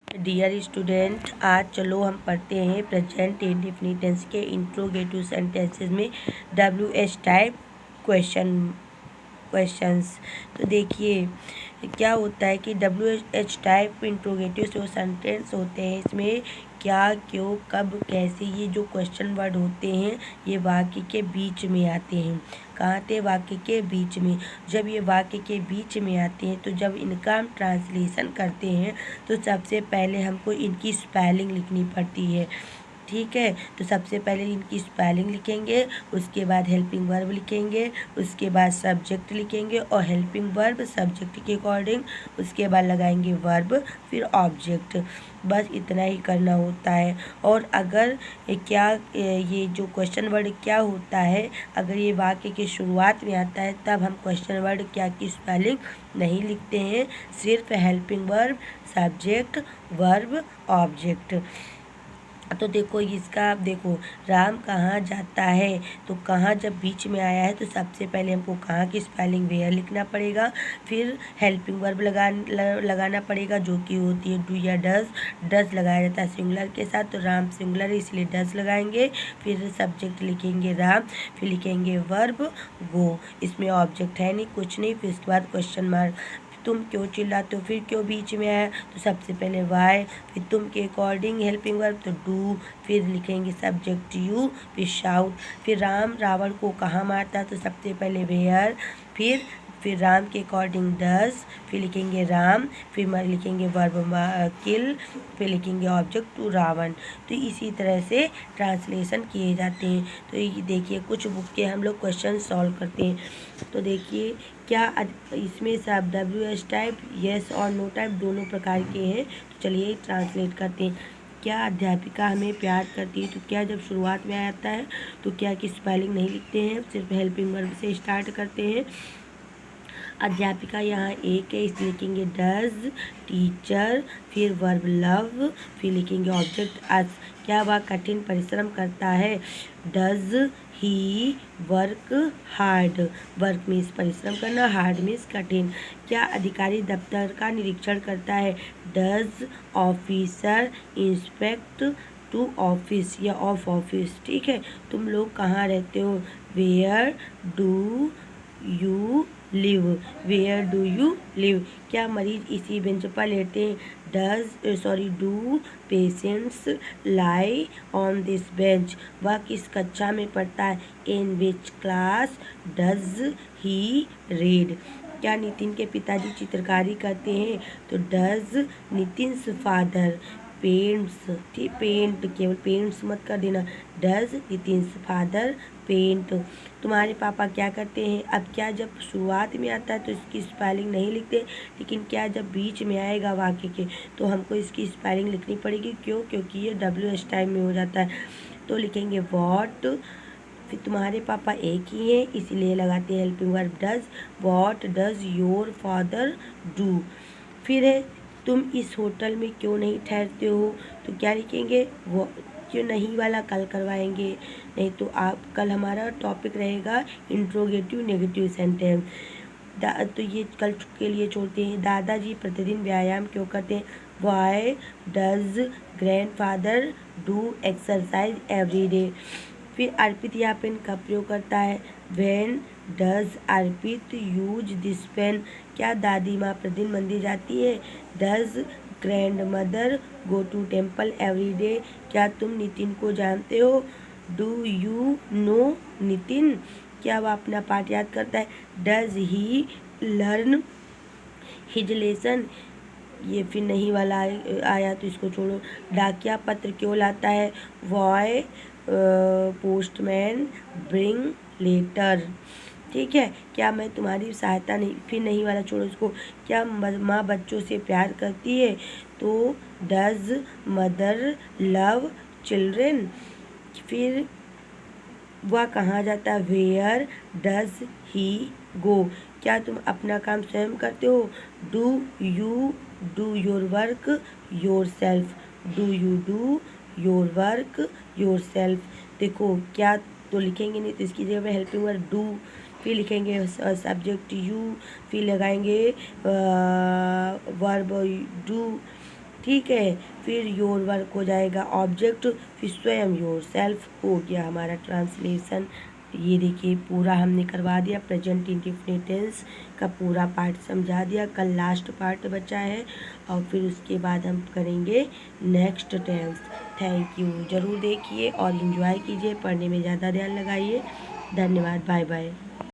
Dear student, आज चलो हम पढ़ते हैं प्रेजेंट इंडेफिनिट टेंस के इंट्रोगेटिव सेंटेंसेस में WH टाइप क्वेश्चंस। तो देखिए क्या होता है कि WH टाइप इंट्रोगेटिव जो सेंटेंस होते हैं इसमें क्या, क्यों, कब, कैसे, ये जो क्वेश्चन वर्ड होते हैं ये वाक्य के बीच में आते हैं। कहाँ आते? वाक्य के बीच में। जब ये वाक्य के बीच में आते हैं तो जब इनका हम ट्रांसलेशन करते हैं तो सबसे पहले हमको इनकी स्पेलिंग लिखनी पड़ती है। ठीक है, तो सबसे पहले इनकी स्पेलिंग लिखेंगे, उसके बाद हेल्पिंग वर्ब लिखेंगे, उसके बाद सब्जेक्ट लिखेंगे और हेल्पिंग वर्ब सब्जेक्ट के अकॉर्डिंग उसके बाद लगाएंगे वर्ब, फिर ऑब्जेक्ट। बस इतना ही करना होता है। और अगर क्या ये जो क्वेश्चन वर्ड क्या होता है, अगर ये वाक्य की शुरुआत में आता है तब हम क्वेश्चन वर्ड क्या की स्पेलिंग नहीं लिखते हैं, सिर्फ helping verb, subject, verb, object. तो देखो इसका, देखो राम कहाँ जाता है, तो कहाँ जब बीच में आया है तो सबसे पहले हमको कहाँ की स्पेलिंग वेयर लिखना पड़ेगा, फिर हेल्पिंग वर्ब लगाना पड़ेगा जो कि होती है डू या डज। डज लगाया जाता है सिंगुलर के साथ, तो राम सिंगुलर है इसलिए डज लगाएंगे। फिर सब्जेक्ट लिखेंगे राम, फिर लिखेंगे वर्ब गो। इसमें ऑब्जेक्ट है नहीं, कुछ नहीं। फिर इसके बाद क्वेश्चन मार्क, तुम क्यों चिल्लाते हो, फिर क्यों बीच में आया, तो सबसे पहले वाई, फिर तुम के अकॉर्डिंग हेल्पिंग वर्ब तो डू, फिर लिखेंगे सब्जेक्ट यू, फिर शाउट। फिर राम रावण को कहाँ मारता, तो सबसे पहले वेयर, फिर राम के अकॉर्डिंग डज, फिर लिखेंगे राम, फिर लिखेंगे वर्ब किल, फिर लिखेंगे ऑब्जेक्ट टू रावण। तो इसी तरह से ट्रांसलेशन किए जाते हैं। तो ये देखिए कुछ बुक के हम लोग क्वेश्चन सॉल्व करते हैं। तो देखिए क्या इसमें सब WH टाइप, येस और नो टाइप दोनों प्रकार के हैं। तो चलिए ट्रांसलेट करते हैं। क्या अध्यापिका हमें प्यार करती है, तो क्या जब शुरुआत में आता है तो क्या की स्पेलिंग नहीं लिखते हैं, सिर्फ हेल्पिंग वर्ब से स्टार्ट करते हैं। अध्यापिका यहाँ एक है इसलिए लिखेंगे डज। टीचर, फिर वर्ब लव, फिर लिखेंगे ऑब्जेक्ट अस। क्या वह कठिन परिश्रम करता है, does he work hard. Work means परिश्रम करना, हार्ड मीन्स कठिन। क्या अधिकारी दफ्तर का निरीक्षण करता है, does officer inspect to office या ऑफ ऑफिस। ठीक है, तुम लोग कहाँ रहते हो, where do you live, where do you live. क्या मरीज इसी बेंच पर लेटे हैं, do patients lie on this bench. वह किस कक्षा में पढ़ता है, in which class does he read. क्या नितिन के पिताजी चित्रकारी करते हैं, तो डज नितिन्स फादर पेंट्स। ठीक, पेंट केवल पेंट्स मत कर देना, डज नितिन्स फादर पेंट। तुम्हारे पापा क्या करते हैं। अब क्या जब शुरुआत में आता है तो इसकी स्पेलिंग नहीं लिखते, लेकिन क्या जब बीच में आएगा वाक्य के तो हमको इसकी स्पेलिंग लिखनी पड़ेगी। क्यों? क्योंकि ये WH टाइम में हो जाता है। तो लिखेंगे वॉट, फिर तुम्हारे पापा एक ही हैं इसलिए लगाते हैं helping verb does. What does your father do. फिर है तुम इस होटल में क्यों नहीं ठहरते हो, तो क्या लिखेंगे, वो क्यों नहीं वाला कल करवाएंगे। नहीं तो आप कल हमारा टॉपिक रहेगा इंट्रोगेटिव नेगेटिव सेंटेंस। तो ये कल के लिए छोड़ते हैं। दादाजी प्रतिदिन व्यायाम क्यों करते हैं, why does grandfather do exercise every day. फिर अर्पित यह पेन कब प्रयोग करता है, when does Arpit use this pen. क्या दादी माँ प्रतिदिन मंदिर जाती है, does grandmother go to temple every day. क्या तुम नितिन को जानते हो, डू यू नो नितिन। क्या वह अपना पाठ याद करता है, does he learn his lesson. ये फिर नहीं वाला आया तो इसको छोड़ो। डाकिया पत्र क्यों लाता है, वॉय पोस्टमैन ब्रिंग लेटर। ठीक है, क्या मैं तुम्हारी सहायता नहीं, फिर नहीं वाला छोड़ो इसको। क्या माँ बच्चों से प्यार करती है, तो डज मदर लव चिल्ड्रेन। फिर वह कहाँ जाता है, वेयर डज ही गो। क्या तुम अपना काम स्वयं करते हो, do you do your work your self. Do you do your work your self. देखो क्या तो लिखेंगे नहीं तो इसकी जगह पे हेल्पिंग वर्ब डू, फिर लिखेंगे सब्जेक्ट यू, फिर लगाएंगे वर्ब डू। ठीक है। फिर योर वर्क हो जाएगा ऑब्जेक्ट, फिर स्वयं योर सेल्फ हो गया हमारा ट्रांसलेशन। ये देखिए पूरा हमने करवा दिया, प्रेजेंट इंडेफिनिट टेंस का पूरा पार्ट समझा दिया। कल लास्ट पार्ट बचा है और फिर उसके बाद हम करेंगे नेक्स्ट टेंस। थैंक यू, ज़रूर देखिए और इन्जॉय कीजिए, पढ़ने में ज़्यादा ध्यान लगाइए। धन्यवाद, बाय बाय।